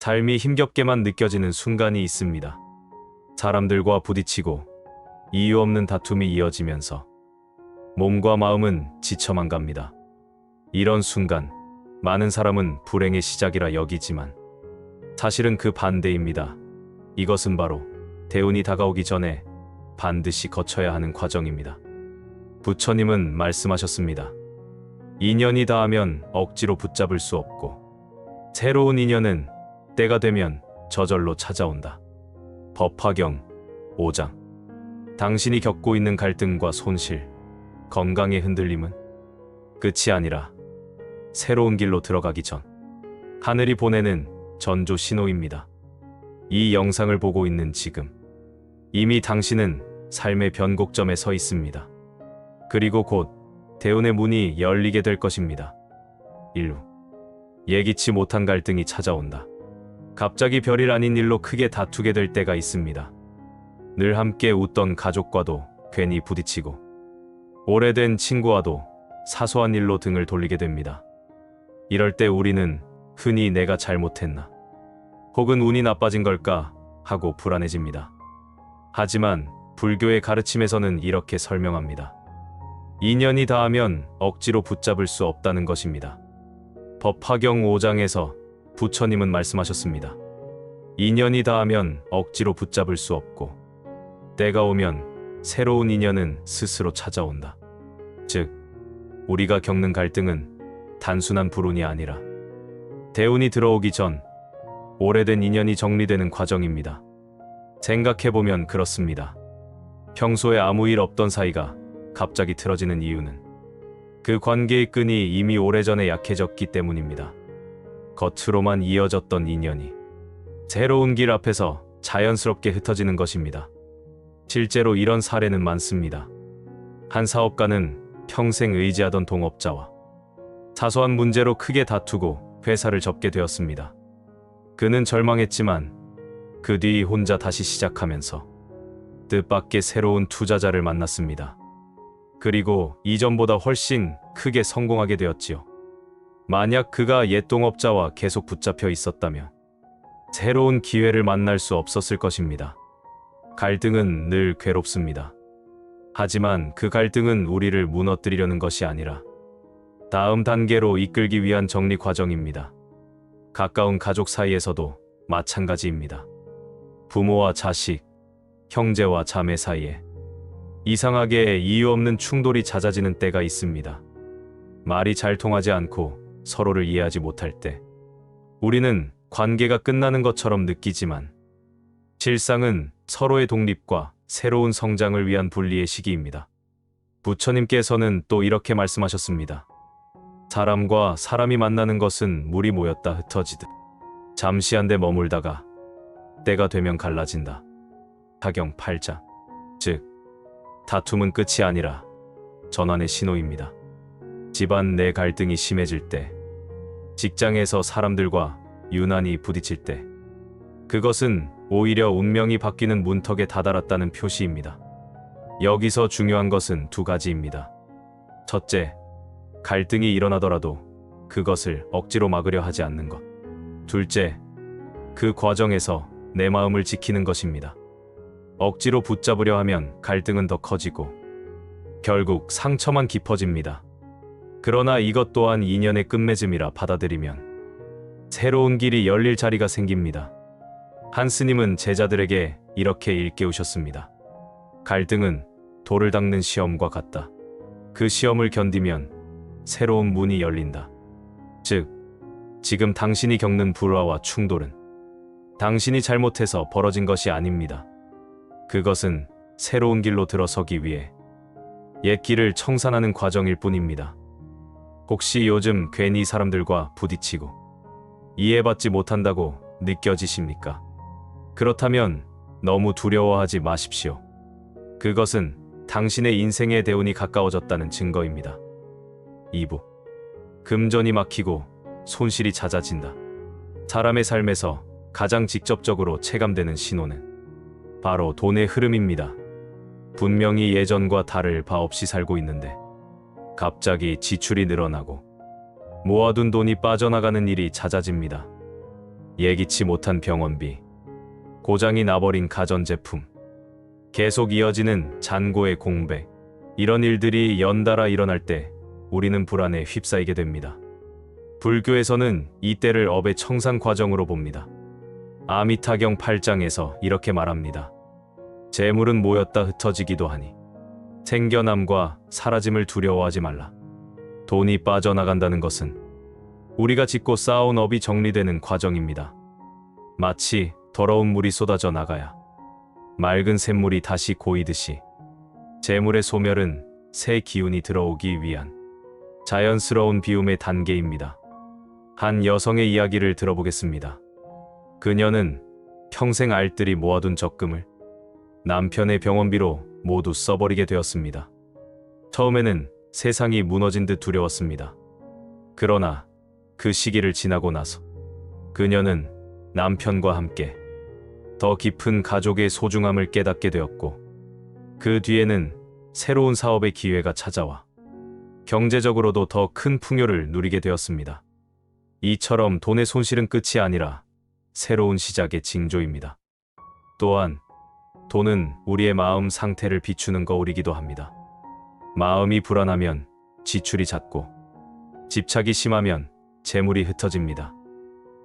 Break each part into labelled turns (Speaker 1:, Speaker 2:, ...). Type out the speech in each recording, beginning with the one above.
Speaker 1: 삶이 힘겹게만 느껴지는 순간이 있습니다. 사람들과 부딪히고 이유 없는 다툼이 이어지면서 몸과 마음은 지쳐만 갑니다. 이런 순간 많은 사람은 불행의 시작이라 여기지만 사실은 그 반대입니다. 이것은 바로 대운이 다가오기 전에 반드시 거쳐야 하는 과정입니다. 부처님은 말씀하셨습니다. 인연이 닿으면 억지로 붙잡을 수 없고 새로운 인연은 때가 되면 저절로 찾아온다. 법화경 5장. 당신이 겪고 있는 갈등과 손실, 건강의 흔들림은 끝이 아니라 새로운 길로 들어가기 전 하늘이 보내는 전조 신호입니다. 이 영상을 보고 있는 지금 이미 당신은 삶의 변곡점에 서 있습니다. 그리고 곧 대운의 문이 열리게 될 것입니다. 1. 예기치 못한 갈등이 찾아온다. 갑자기 별일 아닌 일로 크게 다투게 될 때가 있습니다. 늘 함께 웃던 가족과도 괜히 부딪히고 오래된 친구와도 사소한 일로 등을 돌리게 됩니다. 이럴 때 우리는 흔히 내가 잘못했나 혹은 운이 나빠진 걸까 하고 불안해집니다. 하지만 불교의 가르침에서는 이렇게 설명합니다. 인연이 닿으면 억지로 붙잡을 수 없다는 것입니다. 법화경 5장에서 부처님은 말씀하셨습니다. 인연이 닿으면 억지로 붙잡을 수 없고 때가 오면 새로운 인연은 스스로 찾아온다. 즉, 우리가 겪는 갈등은 단순한 불운이 아니라 대운이 들어오기 전 오래된 인연이 정리되는 과정입니다. 생각해보면 그렇습니다. 평소에 아무 일 없던 사이가 갑자기 틀어지는 이유는 그 관계의 끈이 이미 오래전에 약해졌기 때문입니다. 겉으로만 이어졌던 인연이 새로운 길 앞에서 자연스럽게 흩어지는 것입니다. 실제로 이런 사례는 많습니다. 한 사업가는 평생 의지하던 동업자와 사소한 문제로 크게 다투고 회사를 접게 되었습니다. 그는 절망했지만 그 뒤 혼자 다시 시작하면서 뜻밖의 새로운 투자자를 만났습니다. 그리고 이전보다 훨씬 크게 성공하게 되었지요. 만약 그가 옛 동업자와 계속 붙잡혀 있었다면 새로운 기회를 만날 수 없었을 것입니다. 갈등은 늘 괴롭습니다. 하지만 그 갈등은 우리를 무너뜨리려는 것이 아니라 다음 단계로 이끌기 위한 정리 과정입니다. 가까운 가족 사이에서도 마찬가지입니다. 부모와 자식, 형제와 자매 사이에 이상하게 이유 없는 충돌이 잦아지는 때가 있습니다. 말이 잘 통하지 않고 서로를 이해하지 못할 때 우리는 관계가 끝나는 것처럼 느끼지만 실상은 서로의 독립과 새로운 성장을 위한 분리의 시기입니다. 부처님께서는 또 이렇게 말씀하셨습니다. 사람과 사람이 만나는 것은 물이 모였다 흩어지듯 잠시 한데 머물다가 때가 되면 갈라진다. 타경 8장. 즉, 다툼은 끝이 아니라 전환의 신호입니다. 집안 내 갈등이 심해질 때, 직장에서 사람들과 유난히 부딪힐 때, 그것은 오히려 운명이 바뀌는 문턱에 다다랐다는 표시입니다. 여기서 중요한 것은 두 가지입니다. 첫째, 갈등이 일어나더라도 그것을 억지로 막으려 하지 않는 것. 둘째, 그 과정에서 내 마음을 지키는 것입니다. 억지로 붙잡으려 하면 갈등은 더 커지고 결국 상처만 깊어집니다. 그러나 이것 또한 인연의 끝맺음이라 받아들이면 새로운 길이 열릴 자리가 생깁니다. 한 스님은 제자들에게 이렇게 일깨우셨습니다. 갈등은 돌을 닦는 시험과 같다. 그 시험을 견디면 새로운 문이 열린다. 즉, 지금 당신이 겪는 불화와 충돌은 당신이 잘못해서 벌어진 것이 아닙니다. 그것은 새로운 길로 들어서기 위해 옛 길을 청산하는 과정일 뿐입니다. 혹시 요즘 괜히 사람들과 부딪히고 이해받지 못한다고 느껴지십니까? 그렇다면 너무 두려워하지 마십시오. 그것은 당신의 인생의 대운이 가까워졌다는 증거입니다. 2부. 금전이 막히고 손실이 잦아진다. 사람의 삶에서 가장 직접적으로 체감되는 신호는 바로 돈의 흐름입니다. 분명히 예전과 다를 바 없이 살고 있는데 갑자기 지출이 늘어나고 모아둔 돈이 빠져나가는 일이 잦아집니다. 예기치 못한 병원비, 고장이 나버린 가전제품, 계속 이어지는 잔고의 공백, 이런 일들이 연달아 일어날 때 우리는 불안에 휩싸이게 됩니다. 불교에서는 이때를 업의 청산 과정으로 봅니다. 아미타경 8장에서 이렇게 말합니다. 재물은 모였다 흩어지기도 하니 생겨남과 사라짐을 두려워하지 말라. 돈이 빠져나간다는 것은 우리가 짓고 쌓아온 업이 정리되는 과정입니다. 마치 더러운 물이 쏟아져 나가야 맑은 샘물이 다시 고이듯이 재물의 소멸은 새 기운이 들어오기 위한 자연스러운 비움의 단계입니다. 한 여성의 이야기를 들어보겠습니다. 그녀는 평생 알뜰히 모아둔 적금을 남편의 병원비로 모두 써버리게 되었습니다. 처음에는 세상이 무너진 듯 두려웠습니다. 그러나 그 시기를 지나고 나서 그녀는 남편과 함께 더 깊은 가족의 소중함을 깨닫게 되었고, 그 뒤에는 새로운 사업의 기회가 찾아와 경제적으로도 더 큰 풍요를 누리게 되었습니다. 이처럼 돈의 손실은 끝이 아니라 새로운 시작의 징조입니다. 또한 돈은 우리의 마음 상태를 비추는 거울이기도 합니다. 마음이 불안하면 지출이 잦고, 집착이 심하면 재물이 흩어집니다.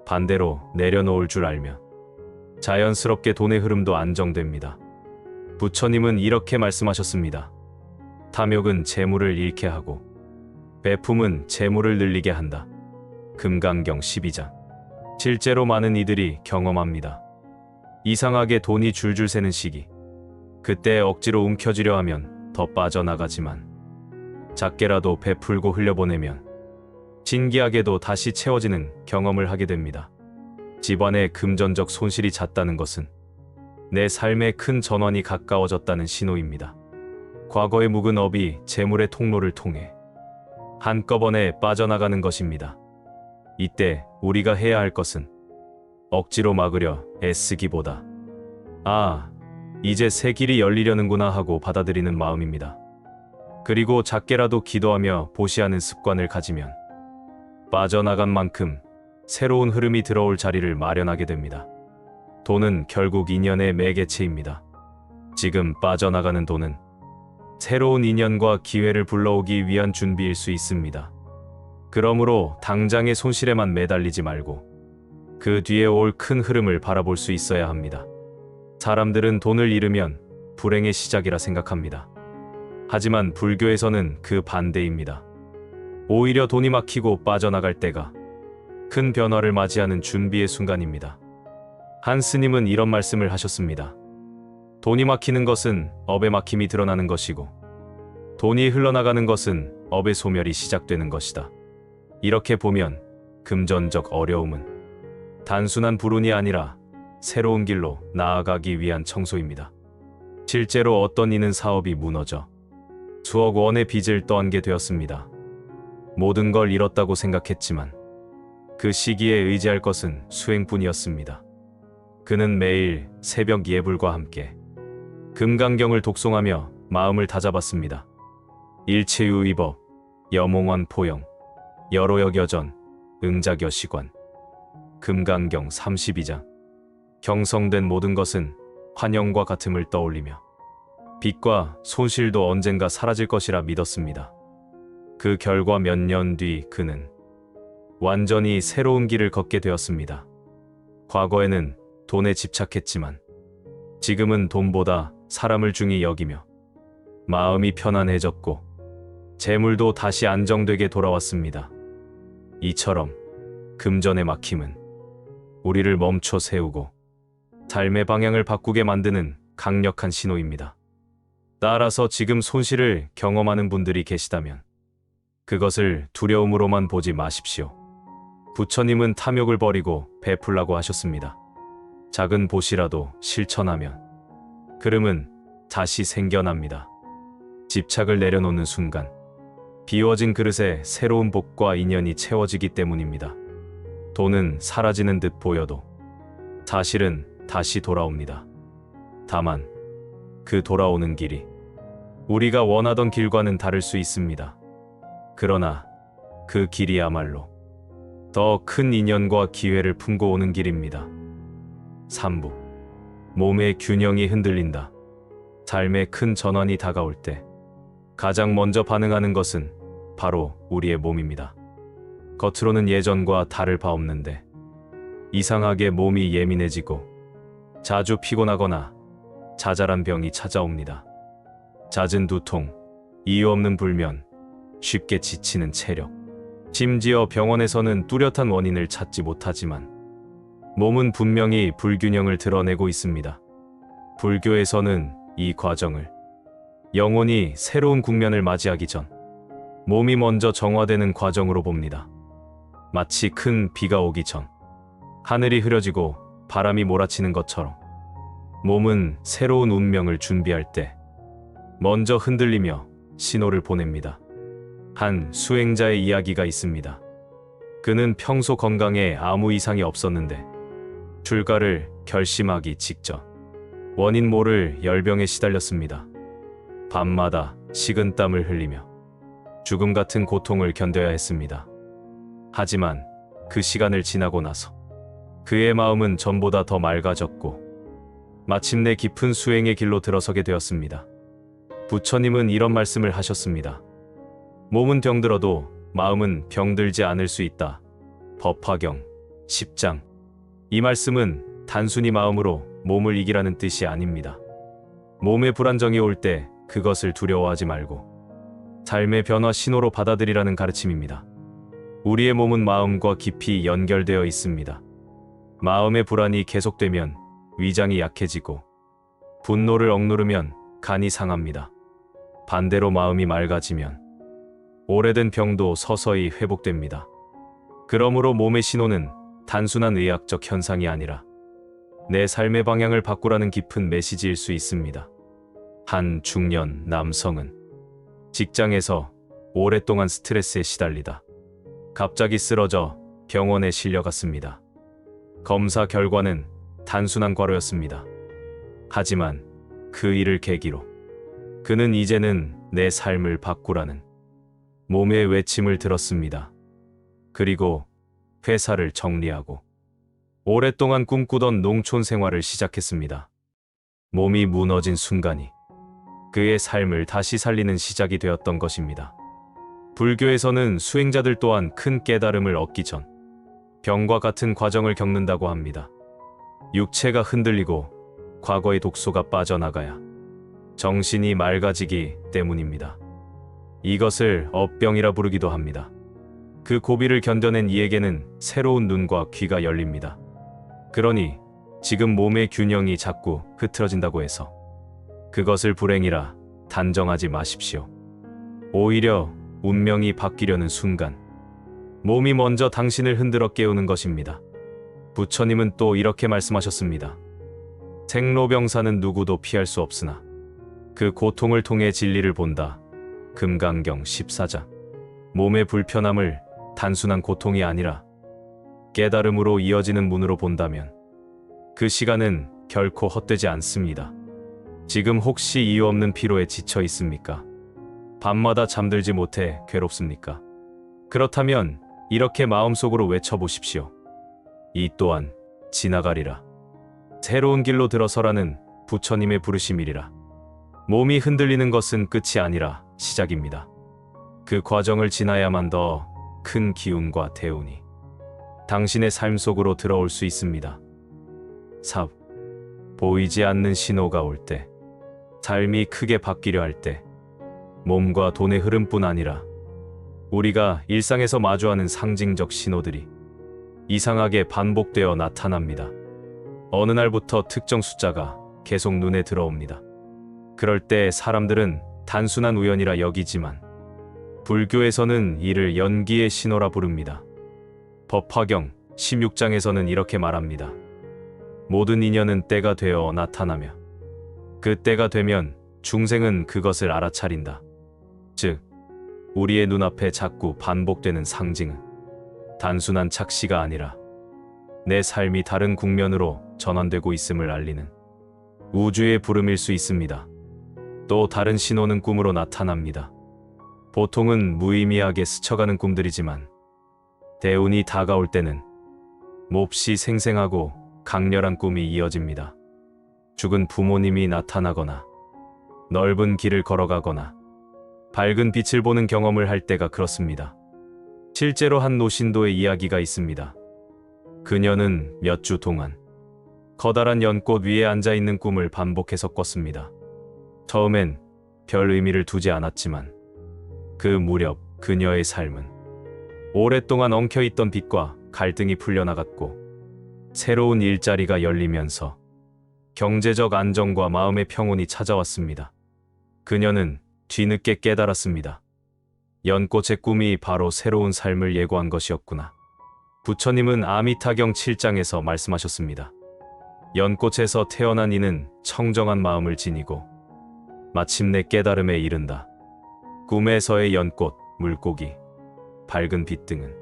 Speaker 1: 반대로 내려놓을 줄 알면 자연스럽게 돈의 흐름도 안정됩니다. 부처님은 이렇게 말씀하셨습니다. 탐욕은 재물을 잃게 하고 배품은 재물을 늘리게 한다. 금강경 12장. 실제로 많은 이들이 경험합니다. 이상하게 돈이 줄줄 새는 시기. 그때 억지로 움켜쥐려 하면 더 빠져나가지만 작게라도 베풀고 흘려보내면 신기하게도 다시 채워지는 경험을 하게 됩니다. 집안에 금전적 손실이 잦다는 것은 내 삶에 큰 전환이 가까워졌다는 신호입니다. 과거의 묵은 업이 재물의 통로를 통해 한꺼번에 빠져나가는 것입니다. 이때 우리가 해야 할 것은 억지로 막으려 애쓰기보다 이제 새 길이 열리려는구나 하고 받아들이는 마음입니다. 그리고 작게라도 기도하며 보시하는 습관을 가지면 빠져나간 만큼 새로운 흐름이 들어올 자리를 마련하게 됩니다. 돈은 결국 인연의 매개체입니다. 지금 빠져나가는 돈은 새로운 인연과 기회를 불러오기 위한 준비일 수 있습니다. 그러므로 당장의 손실에만 매달리지 말고 그 뒤에 올 큰 흐름을 바라볼 수 있어야 합니다. 사람들은 돈을 잃으면 불행의 시작이라 생각합니다. 하지만 불교에서는 그 반대입니다. 오히려 돈이 막히고 빠져나갈 때가 큰 변화를 맞이하는 준비의 순간입니다. 한 스님은 이런 말씀을 하셨습니다. 돈이 막히는 것은 업의 막힘이 드러나는 것이고, 돈이 흘러나가는 것은 업의 소멸이 시작되는 것이다. 이렇게 보면 금전적 어려움은 단순한 불운이 아니라 새로운 길로 나아가기 위한 청소입니다. 실제로 어떤 이는 사업이 무너져 수억 원의 빚을 떠안게 되었습니다. 모든 걸 잃었다고 생각했지만 그 시기에 의지할 것은 수행뿐이었습니다. 그는 매일 새벽 예불과 함께 금강경을 독송하며 마음을 다잡았습니다. 일체유의법, 여몽원 포영, 여로역여전, 응자겨시관. 금강경 32장. 경성된 모든 것은 환영과 같음을 떠올리며 빚과 손실도 언젠가 사라질 것이라 믿었습니다. 그 결과 몇 년 뒤 그는 완전히 새로운 길을 걷게 되었습니다. 과거에는 돈에 집착했지만 지금은 돈보다 사람을 중히 여기며 마음이 편안해졌고 재물도 다시 안정되게 돌아왔습니다. 이처럼 금전의 막힘은 우리를 멈춰 세우고 삶의 방향을 바꾸게 만드는 강력한 신호입니다. 따라서 지금 손실을 경험하는 분들이 계시다면 그것을 두려움으로만 보지 마십시오. 부처님은 탐욕을 버리고 베풀라고 하셨습니다. 작은 보시라도 실천하면 흐름은 다시 생겨납니다. 집착을 내려놓는 순간 비워진 그릇에 새로운 복과 인연이 채워지기 때문입니다. 돈은 사라지는 듯 보여도 사실은 다시 돌아옵니다. 다만 그 돌아오는 길이 우리가 원하던 길과는 다를 수 있습니다. 그러나 그 길이야말로 더 큰 인연과 기회를 품고 오는 길입니다. 3부. 몸의 균형이 흔들린다. 삶의 큰 전환이 다가올 때 가장 먼저 반응하는 것은 바로 우리의 몸입니다. 겉으로는 예전과 다를 바 없는데 이상하게 몸이 예민해지고 자주 피곤하거나 자잘한 병이 찾아옵니다. 잦은 두통, 이유 없는 불면, 쉽게 지치는 체력. 심지어 병원에서는 뚜렷한 원인을 찾지 못하지만 몸은 분명히 불균형을 드러내고 있습니다. 불교에서는 이 과정을 영혼이 새로운 국면을 맞이하기 전 몸이 먼저 정화되는 과정으로 봅니다. 마치 큰 비가 오기 전 하늘이 흐려지고 바람이 몰아치는 것처럼 몸은 새로운 운명을 준비할 때 먼저 흔들리며 신호를 보냅니다. 한 수행자의 이야기가 있습니다. 그는 평소 건강에 아무 이상이 없었는데 출가를 결심하기 직전 원인 모를 열병에 시달렸습니다. 밤마다 식은땀을 흘리며 죽음 같은 고통을 견뎌야 했습니다. 하지만 그 시간을 지나고 나서 그의 마음은 전보다 더 맑아졌고 마침내 깊은 수행의 길로 들어서게 되었습니다. 부처님은 이런 말씀을 하셨습니다. 몸은 병들어도 마음은 병들지 않을 수 있다. 법화경 10장. 이 말씀은 단순히 마음으로 몸을 이기라는 뜻이 아닙니다. 몸에 불안정이 올 때 그것을 두려워하지 말고 삶의 변화 신호로 받아들이라는 가르침입니다. 우리의 몸은 마음과 깊이 연결되어 있습니다. 마음의 불안이 계속되면 위장이 약해지고 분노를 억누르면 간이 상합니다. 반대로 마음이 맑아지면 오래된 병도 서서히 회복됩니다. 그러므로 몸의 신호는 단순한 의학적 현상이 아니라 내 삶의 방향을 바꾸라는 깊은 메시지일 수 있습니다. 한 중년 남성은 직장에서 오랫동안 스트레스에 시달리다 갑자기 쓰러져 병원에 실려갔습니다. 검사 결과는 단순한 과로였습니다. 하지만 그 일을 계기로 그는 이제는 내 삶을 바꾸라는 몸의 외침을 들었습니다. 그리고 회사를 정리하고 오랫동안 꿈꾸던 농촌 생활을 시작했습니다. 몸이 무너진 순간이 그의 삶을 다시 살리는 시작이 되었던 것입니다. 불교에서는 수행자들 또한 큰 깨달음을 얻기 전 병과 같은 과정을 겪는다고 합니다. 육체가 흔들리고 과거의 독소가 빠져나가야 정신이 맑아지기 때문입니다. 이것을 업병이라 부르기도 합니다. 그 고비를 견뎌낸 이에게는 새로운 눈과 귀가 열립니다. 그러니 지금 몸의 균형이 자꾸 흐트러진다고 해서 그것을 불행이라 단정하지 마십시오. 오히려 운명이 바뀌려는 순간 몸이 먼저 당신을 흔들어 깨우는 것입니다. 부처님은 또 이렇게 말씀하셨습니다. 생로병사는 누구도 피할 수 없으나 그 고통을 통해 진리를 본다. 금강경 14장. 몸의 불편함을 단순한 고통이 아니라 깨달음으로 이어지는 문으로 본다면 그 시간은 결코 헛되지 않습니다. 지금 혹시 이유 없는 피로에 지쳐 있습니까? 밤마다 잠들지 못해 괴롭습니까? 그렇다면 이렇게 마음속으로 외쳐보십시오. 이 또한 지나가리라. 새로운 길로 들어서라는 부처님의 부르심이리라. 몸이 흔들리는 것은 끝이 아니라 시작입니다. 그 과정을 지나야만 더 큰 기운과 대운이 당신의 삶 속으로 들어올 수 있습니다. 4. 보이지 않는 신호가 올 때, 삶이 크게 바뀌려 할 때, 몸과 돈의 흐름뿐 아니라 우리가 일상에서 마주하는 상징적 신호들이 이상하게 반복되어 나타납니다. 어느 날부터 특정 숫자가 계속 눈에 들어옵니다. 그럴 때 사람들은 단순한 우연이라 여기지만 불교에서는 이를 연기의 신호라 부릅니다. 법화경 16장에서는 이렇게 말합니다. 모든 인연은 때가 되어 나타나며 그 때가 되면 중생은 그것을 알아차린다. 즉, 우리의 눈앞에 자꾸 반복되는 상징은 단순한 착시가 아니라 내 삶이 다른 국면으로 전환되고 있음을 알리는 우주의 부름일 수 있습니다. 또 다른 신호는 꿈으로 나타납니다. 보통은 무의미하게 스쳐가는 꿈들이지만 대운이 다가올 때는 몹시 생생하고 강렬한 꿈이 이어집니다. 죽은 부모님이 나타나거나 넓은 길을 걸어가거나 밝은 빛을 보는 경험을 할 때가 그렇습니다. 실제로 한 노신도의 이야기가 있습니다. 그녀는 몇 주 동안 커다란 연꽃 위에 앉아있는 꿈을 반복해서 꿨습니다. 처음엔 별 의미를 두지 않았지만 그 무렵 그녀의 삶은 오랫동안 엉켜있던 빛과 갈등이 풀려나갔고 새로운 일자리가 열리면서 경제적 안정과 마음의 평온이 찾아왔습니다. 그녀는 뒤늦게 깨달았습니다. 연꽃의 꿈이 바로 새로운 삶을 예고한 것이었구나. 부처님은 아미타경 7장에서 말씀하셨습니다. 연꽃에서 태어난 이는 청정한 마음을 지니고 마침내 깨달음에 이른다. 꿈에서의 연꽃, 물고기, 밝은 빛 등은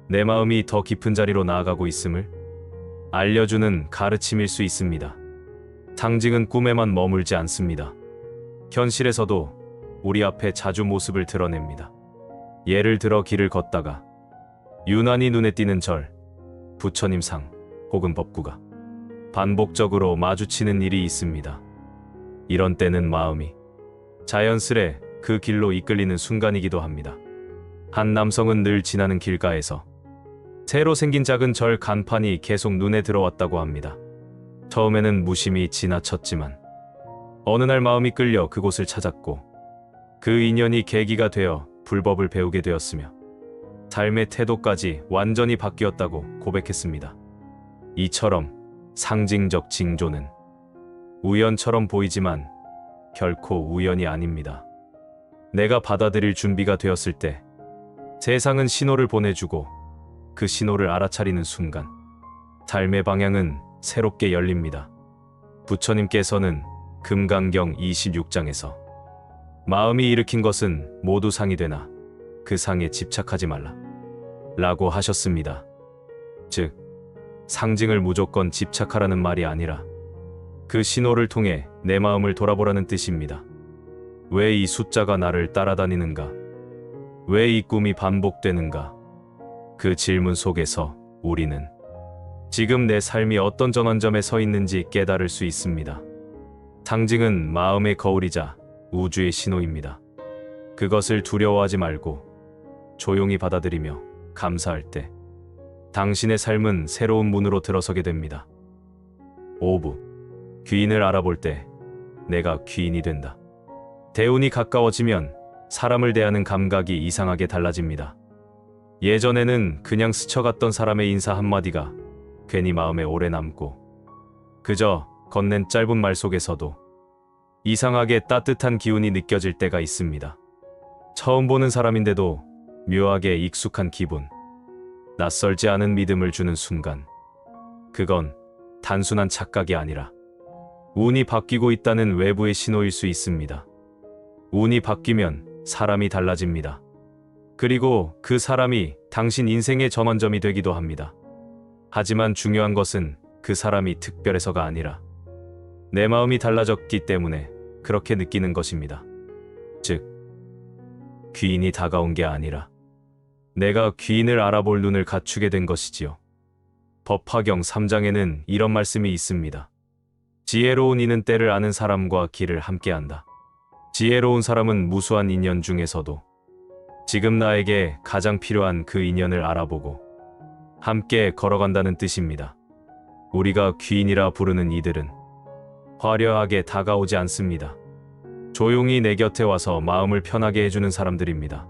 Speaker 1: 내 마음이 더 깊은 자리로 나아가고 있음을 알려주는 가르침일 수 있습니다. 상징은 꿈에만 머물지 않습니다. 현실에서도 우리 앞에 자주 모습을 드러냅니다. 예를 들어 길을 걷다가 유난히 눈에 띄는 절, 부처님 상 혹은 법구가 반복적으로 마주치는 일이 있습니다. 이런 때는 마음이 자연스레 그 길로 이끌리는 순간이기도 합니다. 한 남성은 늘 지나는 길가에서 새로 생긴 작은 절 간판이 계속 눈에 들어왔다고 합니다. 처음에는 무심히 지나쳤지만 어느 날 마음이 끌려 그곳을 찾았고 그 인연이 계기가 되어 불법을 배우게 되었으며 삶의 태도까지 완전히 바뀌었다고 고백했습니다. 이처럼 상징적 징조는 우연처럼 보이지만 결코 우연이 아닙니다. 내가 받아들일 준비가 되었을 때 세상은 신호를 보내주고 그 신호를 알아차리는 순간 삶의 방향은 새롭게 열립니다. 부처님께서는 금강경 26장에서 마음이 일으킨 것은 모두 상이 되나 그 상에 집착하지 말라 라고 하셨습니다. 즉, 상징을 무조건 집착하라는 말이 아니라 그 신호를 통해 내 마음을 돌아보라는 뜻입니다. 왜 이 숫자가 나를 따라다니는가? 왜 이 꿈이 반복되는가? 그 질문 속에서 우리는 지금 내 삶이 어떤 전환점에 서 있는지 깨달을 수 있습니다. 상징은 마음의 거울이자 우주의 신호입니다. 그것을 두려워하지 말고 조용히 받아들이며 감사할 때 당신의 삶은 새로운 문으로 들어서게 됩니다. 5부. 귀인을 알아볼 때 내가 귀인이 된다. 대운이 가까워지면 사람을 대하는 감각이 이상하게 달라집니다. 예전에는 그냥 스쳐갔던 사람의 인사 한마디가 괜히 마음에 오래 남고 그저 건넨 짧은 말 속에서도 이상하게 따뜻한 기운이 느껴질 때가 있습니다. 처음 보는 사람인데도 묘하게 익숙한 기분, 낯설지 않은 믿음을 주는 순간, 그건 단순한 착각이 아니라 운이 바뀌고 있다는 외부의 신호일 수 있습니다. 운이 바뀌면 사람이 달라집니다. 그리고 그 사람이 당신 인생의 전환점이 되기도 합니다. 하지만 중요한 것은 그 사람이 특별해서가 아니라 내 마음이 달라졌기 때문에 그렇게 느끼는 것입니다. 즉, 귀인이 다가온 게 아니라 내가 귀인을 알아볼 눈을 갖추게 된 것이지요. 법화경 3장에는 이런 말씀이 있습니다. 지혜로운 이는 때를 아는 사람과 길을 함께한다. 지혜로운 사람은 무수한 인연 중에서도 지금 나에게 가장 필요한 그 인연을 알아보고 함께 걸어간다는 뜻입니다. 우리가 귀인이라 부르는 이들은 화려하게 다가오지 않습니다. 조용히 내 곁에 와서 마음을 편하게 해주는 사람들입니다.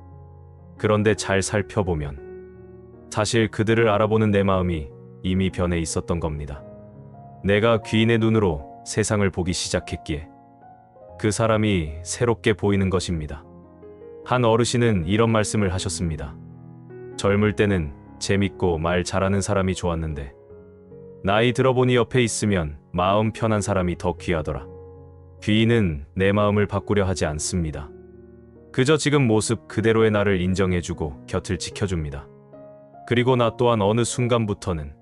Speaker 1: 그런데 잘 살펴보면 사실 그들을 알아보는 내 마음이 이미 변해 있었던 겁니다. 내가 귀인의 눈으로 세상을 보기 시작했기에 그 사람이 새롭게 보이는 것입니다. 한 어르신은 이런 말씀을 하셨습니다. 젊을 때는 재밌고 말 잘하는 사람이 좋았는데 나이 들어보니 옆에 있으면 마음 편한 사람이 더 귀하더라. 귀인은 내 마음을 바꾸려 하지 않습니다. 그저 지금 모습 그대로의 나를 인정해주고 곁을 지켜줍니다. 그리고 나 또한 어느 순간부터는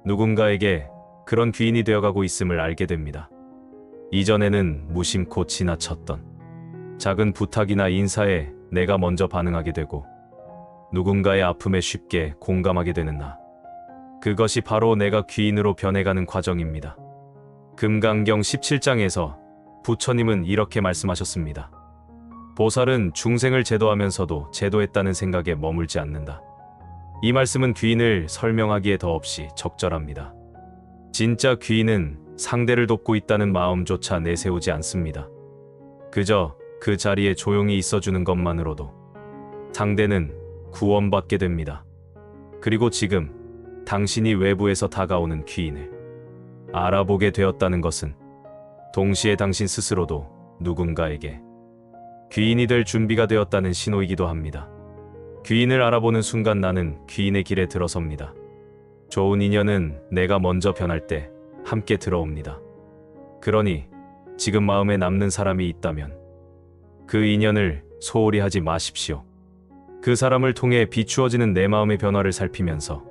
Speaker 1: 누군가에게 그런 귀인이 되어가고 있음을 알게 됩니다. 이전에는 무심코 지나쳤던 작은 부탁이나 인사에 내가 먼저 반응하게 되고 누군가의 아픔에 쉽게 공감하게 되는 나. 그것이 바로 내가 귀인으로 변해가는 과정입니다. 금강경 17장에서 부처님은 이렇게 말씀하셨습니다. 보살은 중생을 제도하면서도 제도했다는 생각에 머물지 않는다. 이 말씀은 귀인을 설명하기에 더없이 적절합니다. 진짜 귀인은 상대를 돕고 있다는 마음조차 내세우지 않습니다. 그저 그 자리에 조용히 있어주는 것만으로도 상대는 구원받게 됩니다. 그리고 지금 당신이 외부에서 다가오는 귀인을 알아보게 되었다는 것은 동시에 당신 스스로도 누군가에게 귀인이 될 준비가 되었다는 신호이기도 합니다. 귀인을 알아보는 순간 나는 귀인의 길에 들어섭니다. 좋은 인연은 내가 먼저 변할 때 함께 들어옵니다. 그러니 지금 마음에 남는 사람이 있다면 그 인연을 소홀히 하지 마십시오. 그 사람을 통해 비추어지는 내 마음의 변화를 살피면서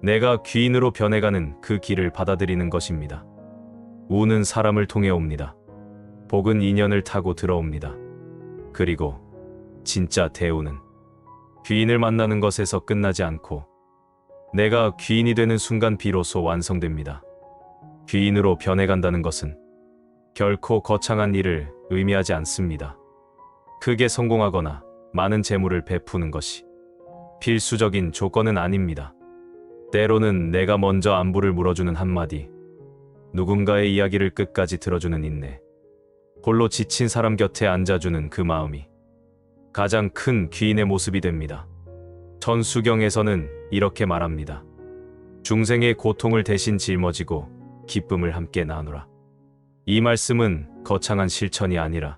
Speaker 1: 내가 귀인으로 변해가는 그 길을 받아들이는 것입니다. 운은 사람을 통해 옵니다. 복은 인연을 타고 들어옵니다. 그리고 진짜 대우는 귀인을 만나는 것에서 끝나지 않고 내가 귀인이 되는 순간 비로소 완성됩니다. 귀인으로 변해간다는 것은 결코 거창한 일을 의미하지 않습니다. 크게 성공하거나 많은 재물을 베푸는 것이 필수적인 조건은 아닙니다. 때로는 내가 먼저 안부를 물어주는 한마디, 누군가의 이야기를 끝까지 들어주는 인내, 홀로 지친 사람 곁에 앉아주는 그 마음이 가장 큰 귀인의 모습이 됩니다. 천수경에서는 이렇게 말합니다. 중생의 고통을 대신 짊어지고 기쁨을 함께 나누라. 이 말씀은 거창한 실천이 아니라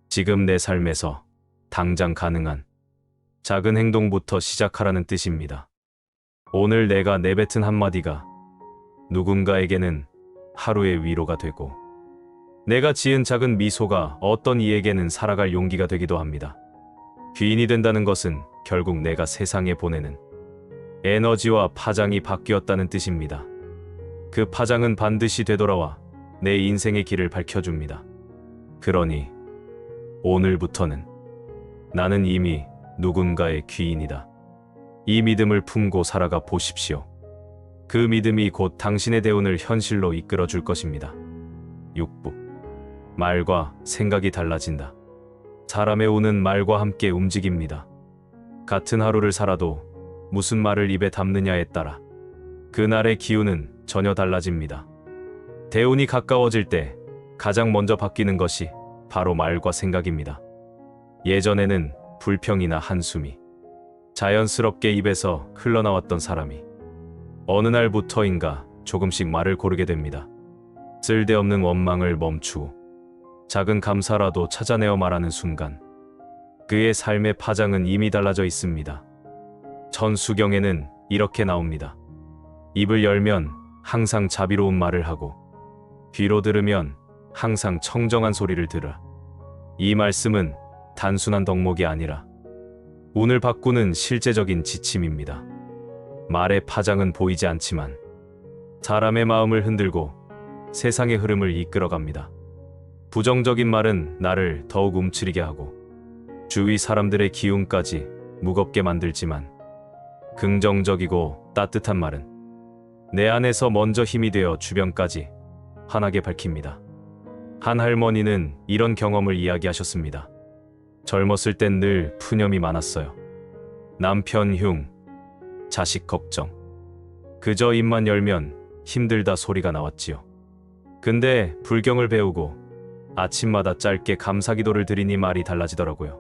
Speaker 1: 지금 내 삶에서 당장 가능한 작은 행동부터 시작하라는 뜻입니다. 오늘 내가 내뱉은 한마디가 누군가에게는 하루의 위로가 되고 내가 지은 작은 미소가 어떤 이에게는 살아갈 용기가 되기도 합니다. 귀인이 된다는 것은 결국 내가 세상에 보내는 에너지와 파장이 바뀌었다는 뜻입니다. 그 파장은 반드시 되돌아와 내 인생의 길을 밝혀줍니다. 그러니 오늘부터는 나는 이미 누군가의 귀인이다. 이 믿음을 품고 살아가 보십시오. 그 믿음이 곧 당신의 대운을 현실로 이끌어 줄 것입니다. 6부. 말과 생각이 달라진다. 사람의 운은 말과 함께 움직입니다. 같은 하루를 살아도 무슨 말을 입에 담느냐에 따라 그날의 기운은 전혀 달라집니다. 대운이 가까워질 때 가장 먼저 바뀌는 것이 바로 말과 생각입니다. 예전에는 불평이나 한숨이 자연스럽게 입에서 흘러나왔던 사람이 어느 날부터인가 조금씩 말을 고르게 됩니다. 쓸데없는 원망을 멈추고 작은 감사라도 찾아내어 말하는 순간 그의 삶의 파장은 이미 달라져 있습니다. 천수경에는 이렇게 나옵니다. 입을 열면 항상 자비로운 말을 하고 귀로 들으면 항상 청정한 소리를 들으라. 이 말씀은 단순한 덕목이 아니라 운을 바꾸는 실제적인 지침입니다. 말의 파장은 보이지 않지만 사람의 마음을 흔들고 세상의 흐름을 이끌어갑니다. 부정적인 말은 나를 더욱 움츠리게 하고 주위 사람들의 기운까지 무겁게 만들지만 긍정적이고 따뜻한 말은 내 안에서 먼저 힘이 되어 주변까지 환하게 밝힙니다. 한 할머니는 이런 경험을 이야기하셨습니다. 젊었을 땐 늘 푸념이 많았어요. 남편 흉, 자식 걱정. 그저 입만 열면 힘들다 소리가 나왔지요. 근데 불경을 배우고 아침마다 짧게 감사기도를 드리니 말이 달라지더라고요.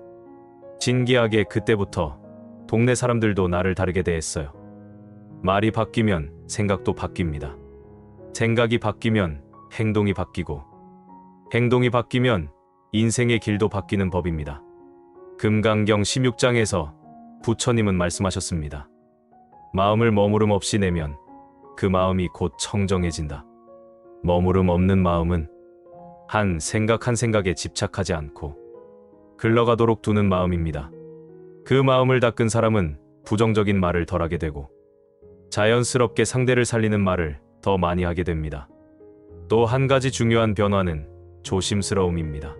Speaker 1: 신기하게 그때부터 동네 사람들도 나를 다르게 대했어요. 말이 바뀌면 생각도 바뀝니다. 생각이 바뀌면 행동이 바뀌고 행동이 바뀌면 인생의 길도 바뀌는 법입니다. 금강경 16장에서 부처님은 말씀하셨습니다. 마음을 머무름 없이 내면 그 마음이 곧 청정해진다. 머무름 없는 마음은 한 생각에 집착하지 않고 흘러가도록 두는 마음입니다. 그 마음을 닦은 사람은 부정적인 말을 덜하게 되고 자연스럽게 상대를 살리는 말을 더 많이 하게 됩니다. 또 한 가지 중요한 변화는 조심스러움입니다.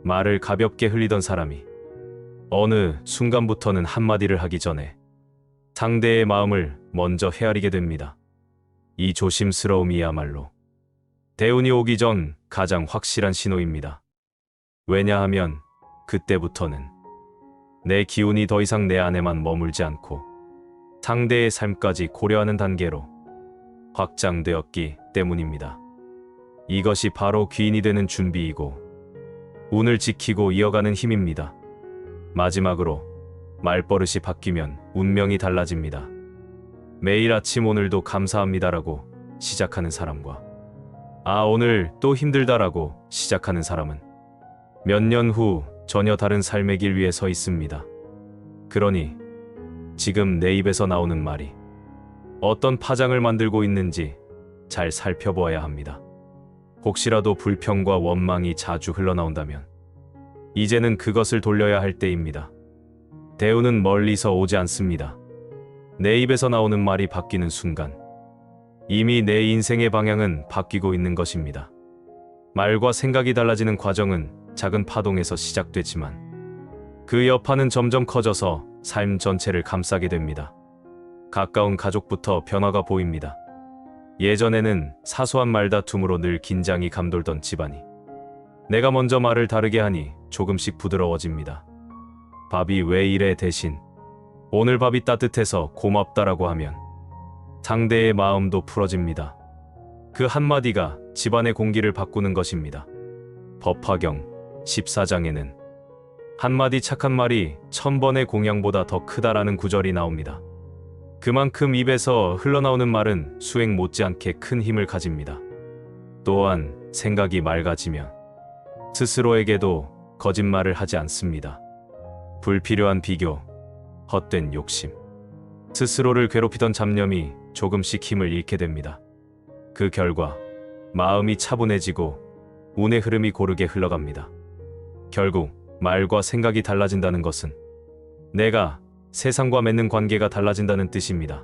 Speaker 1: 말을 가볍게 흘리던 사람이 어느 순간부터는 한마디를 하기 전에 상대의 마음을 먼저 헤아리게 됩니다. 이 조심스러움이야말로 대운이 오기 전 가장 확실한 신호입니다. 왜냐하면 그때부터는 내 기운이 더 이상 내 안에만 머물지 않고 상대의 삶까지 고려하는 단계로 확장되었기 때문입니다. 이것이 바로 귀인이 되는 준비이고 운을 지키고 이어가는 힘입니다. 마지막으로 말버릇이 바뀌면 운명이 달라집니다. 매일 아침 오늘도 감사합니다라고 시작하는 사람과 오늘 또 힘들다라고 시작하는 사람은 몇 년 후 전혀 다른 삶의 길 위에 서 있습니다. 그러니 지금 내 입에서 나오는 말이 어떤 파장을 만들고 있는지 잘 살펴보아야 합니다. 혹시라도 불평과 원망이 자주 흘러나온다면 이제는 그것을 돌려야 할 때입니다. 대운은 멀리서 오지 않습니다. 내 입에서 나오는 말이 바뀌는 순간 이미 내 인생의 방향은 바뀌고 있는 것입니다. 말과 생각이 달라지는 과정은 작은 파동에서 시작되지만 그 여파는 점점 커져서 삶 전체를 감싸게 됩니다. 가까운 가족부터 변화가 보입니다. 예전에는 사소한 말다툼으로 늘 긴장이 감돌던 집안이 내가 먼저 말을 다르게 하니 조금씩 부드러워집니다. 밥이 왜 이래 대신 오늘 밥이 따뜻해서 고맙다라고 하면 상대의 마음도 풀어집니다. 그 한마디가 집안의 공기를 바꾸는 것입니다. 법화경 14장에는 한마디 착한 말이 1000번의 공양보다 더 크다라는 구절이 나옵니다. 그만큼 입에서 흘러나오는 말은 수행 못지않게 큰 힘을 가집니다. 또한 생각이 맑아지면 스스로에게도 거짓말을 하지 않습니다. 불필요한 비교, 헛된 욕심, 스스로를 괴롭히던 잡념이 조금씩 힘을 잃게 됩니다. 그 결과 마음이 차분해지고 운의 흐름이 고르게 흘러갑니다. 결국 말과 생각이 달라진다는 것은 내가 세상과 맺는 관계가 달라진다는 뜻입니다.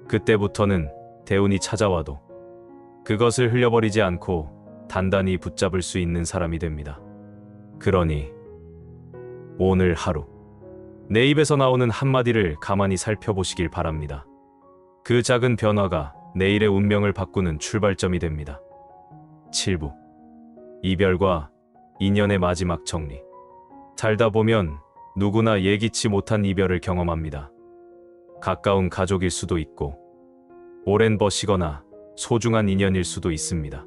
Speaker 1: 그때부터는 대운이 찾아와도 그것을 흘려버리지 않고 단단히 붙잡을 수 있는 사람이 됩니다. 그러니 오늘 하루 내 입에서 나오는 한마디를 가만히 살펴보시길 바랍니다. 그 작은 변화가 내일의 운명을 바꾸는 출발점이 됩니다. 7부 이별과 인연의 마지막 정리. 살다 보면 누구나 예기치 못한 이별을 경험합니다. 가까운 가족일 수도 있고 오랜 벗이거나 소중한 인연일 수도 있습니다.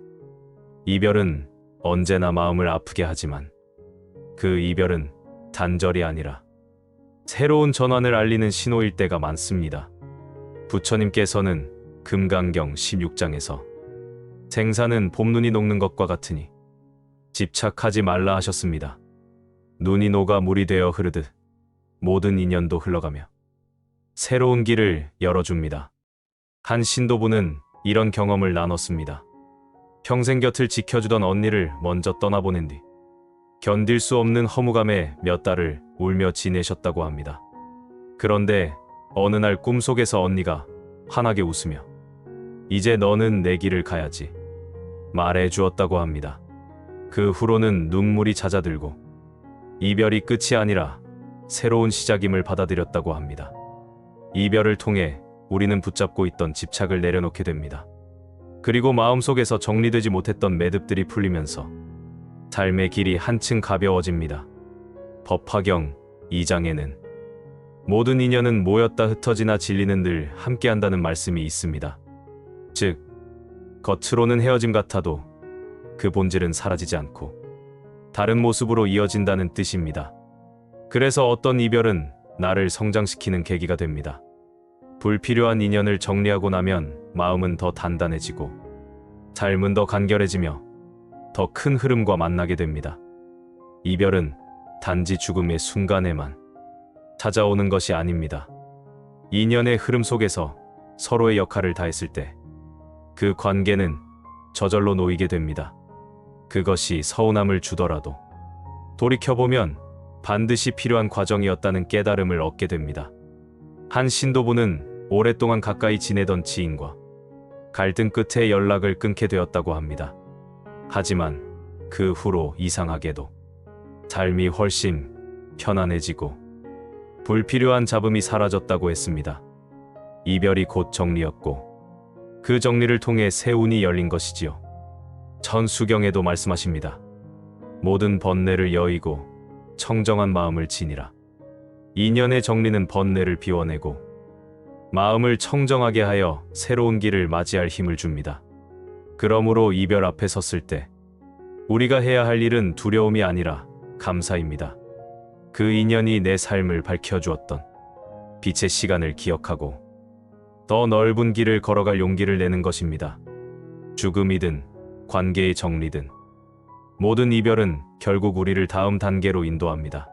Speaker 1: 이별은 언제나 마음을 아프게 하지만 그 이별은 단절이 아니라 새로운 전환을 알리는 신호일 때가 많습니다. 부처님께서는 금강경 16장에서 생사는 봄눈이 녹는 것과 같으니 집착하지 말라 하셨습니다. 눈이 녹아 물이 되어 흐르듯 모든 인연도 흘러가며 새로운 길을 열어줍니다. 한 신도부는 이런 경험을 나눴습니다. 평생 곁을 지켜주던 언니를 먼저 떠나보낸 뒤 견딜 수 없는 허무감에 몇 달을 울며 지내셨다고 합니다. 그런데 어느 날 꿈속에서 언니가 환하게 웃으며 이제 너는 내 길을 가야지 말해 주었다고 합니다. 그 후로는 눈물이 잦아들고 이별이 끝이 아니라 새로운 시작임을 받아들였다고 합니다. 이별을 통해 우리는 붙잡고 있던 집착을 내려놓게 됩니다. 그리고 마음속에서 정리되지 못했던 매듭들이 풀리면서 삶의 길이 한층 가벼워집니다. 법화경 2장에는 모든 인연은 모였다 흩어지나 진리는 늘 함께한다는 말씀이 있습니다. 즉, 겉으로는 헤어짐 같아도 그 본질은 사라지지 않고 다른 모습으로 이어진다는 뜻입니다. 그래서 어떤 이별은 나를 성장시키는 계기가 됩니다. 불필요한 인연을 정리하고 나면 마음은 더 단단해지고 삶은 더 간결해지며 더 큰 흐름과 만나게 됩니다. 이별은 단지 죽음의 순간에만 찾아오는 것이 아닙니다. 인연의 흐름 속에서 서로의 역할을 다했을 때 그 관계는 저절로 놓이게 됩니다. 그것이 서운함을 주더라도 돌이켜보면 반드시 필요한 과정이었다는 깨달음을 얻게 됩니다. 한 신도부는 오랫동안 가까이 지내던 지인과 갈등 끝에 연락을 끊게 되었다고 합니다. 하지만 그 후로 이상하게도 삶이 훨씬 편안해지고 불필요한 잡음이 사라졌다고 했습니다. 이별이 곧 정리였고 그 정리를 통해 새 운이 열린 것이지요. 천수경에도 말씀하십니다. 모든 번뇌를 여의고 청정한 마음을 지니라. 인연의 정리는 번뇌를 비워내고 마음을 청정하게 하여 새로운 길을 맞이할 힘을 줍니다. 그러므로 이별 앞에 섰을 때 우리가 해야 할 일은 두려움이 아니라 감사입니다. 그 인연이 내 삶을 밝혀주었던 빛의 시간을 기억하고 더 넓은 길을 걸어갈 용기를 내는 것입니다. 죽음이든 관계의 정리든 모든 이별은 결국 우리를 다음 단계로 인도합니다.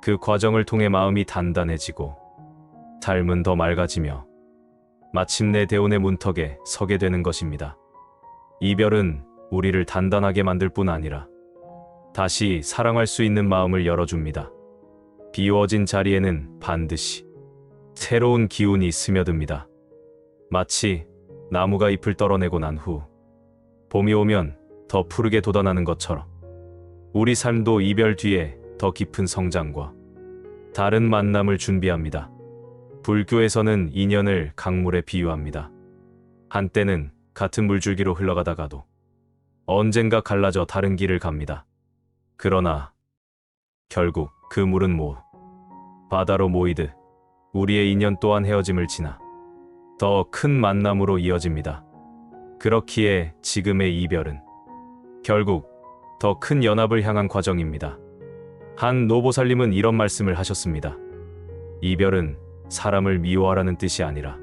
Speaker 1: 그 과정을 통해 마음이 단단해지고 삶은 더 맑아지며 마침내 대운의 문턱에 서게 되는 것입니다. 이별은 우리를 단단하게 만들 뿐 아니라 다시 사랑할 수 있는 마음을 열어줍니다. 비워진 자리에는 반드시 새로운 기운이 스며듭니다. 마치 나무가 잎을 떨어내고 난 후 봄이 오면 더 푸르게 돋아나는 것처럼 우리 삶도 이별 뒤에 더 깊은 성장과 다른 만남을 준비합니다. 불교에서는 인연을 강물에 비유합니다. 한때는 같은 물줄기로 흘러가다가도 언젠가 갈라져 다른 길을 갑니다. 그러나 결국 그 물은 바다로 모이듯 우리의 인연 또한 헤어짐을 지나 더 큰 만남으로 이어집니다. 그렇기에 지금의 이별은 결국 더 큰 연합을 향한 과정입니다. 한 노보살님은 이런 말씀을 하셨습니다. 이별은 사람을 미워하라는 뜻이 아니라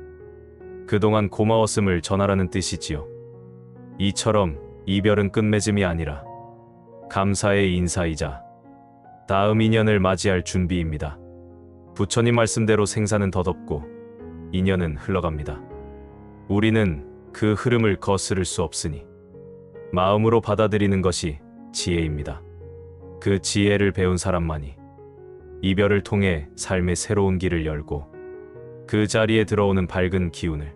Speaker 1: 그동안 고마웠음을 전하라는 뜻이지요. 이처럼 이별은 끝맺음이 아니라 감사의 인사이자 다음 인연을 맞이할 준비입니다. 부처님 말씀대로 생사는 덧없고 인연은 흘러갑니다. 우리는 그 흐름을 거스를 수 없으니 마음으로 받아들이는 것이 지혜입니다. 그 지혜를 배운 사람만이 이별을 통해 삶의 새로운 길을 열고 그 자리에 들어오는 밝은 기운을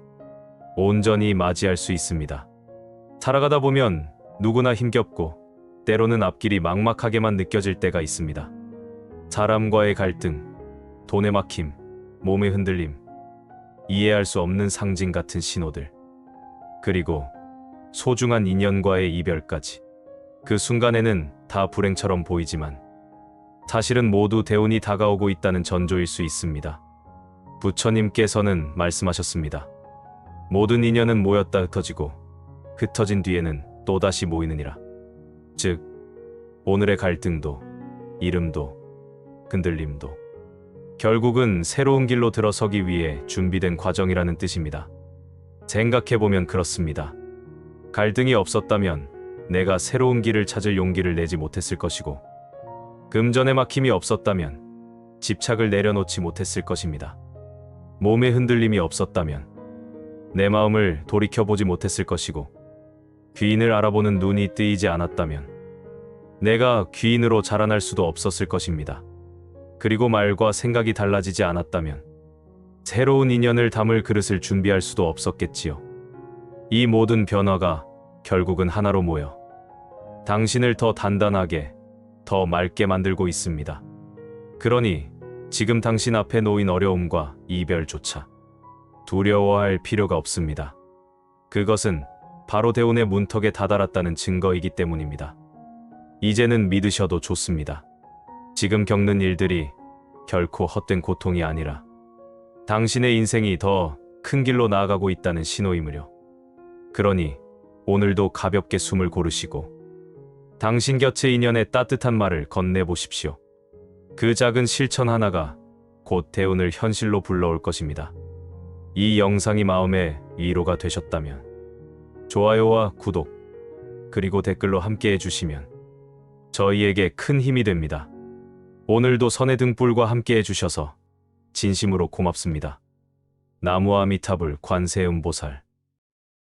Speaker 1: 온전히 맞이할 수 있습니다. 살아가다 보면 누구나 힘겹고 때로는 앞길이 막막하게만 느껴질 때가 있습니다. 사람과의 갈등, 돈의 막힘, 몸의 흔들림, 이해할 수 없는 상징 같은 신호들, 그리고 소중한 인연과의 이별까지. 그 순간에는 다 불행처럼 보이지만 사실은 모두 대운이 다가오고 있다는 전조일 수 있습니다. 부처님께서는 말씀하셨습니다. 모든 인연은 모였다 흩어지고 흩어진 뒤에는 또다시 모이느니라. 즉, 오늘의 갈등도 이름도 흔들림도 결국은 새로운 길로 들어서기 위해 준비된 과정이라는 뜻입니다. 생각해보면 그렇습니다. 갈등이 없었다면 내가 새로운 길을 찾을 용기를 내지 못했을 것이고 금전의 막힘이 없었다면 집착을 내려놓지 못했을 것입니다. 몸의 흔들림이 없었다면 내 마음을 돌이켜보지 못했을 것이고 귀인을 알아보는 눈이 뜨이지 않았다면 내가 귀인으로 자라날 수도 없었을 것입니다. 그리고 말과 생각이 달라지지 않았다면 새로운 인연을 담을 그릇을 준비할 수도 없었겠지요. 이 모든 변화가 결국은 하나로 모여 당신을 더 단단하게, 더 맑게 만들고 있습니다. 그러니 지금 당신 앞에 놓인 어려움과 이별조차 두려워할 필요가 없습니다. 그것은 바로 대운의 문턱에 다다랐다는 증거이기 때문입니다. 이제는 믿으셔도 좋습니다. 지금 겪는 일들이 결코 헛된 고통이 아니라 당신의 인생이 더 큰 길로 나아가고 있다는 신호이므요. 그러니 오늘도 가볍게 숨을 고르시고 당신 곁의 인연에 따뜻한 말을 건네보십시오. 그 작은 실천 하나가 곧 대운을 현실로 불러올 것입니다. 이 영상이 마음에 위로가 되셨다면 좋아요와 구독, 그리고 댓글로 함께 해주시면 저희에게 큰 힘이 됩니다. 오늘도 선의 등불과 함께 해주셔서 진심으로 고맙습니다. 나무아미타불 관세음보살.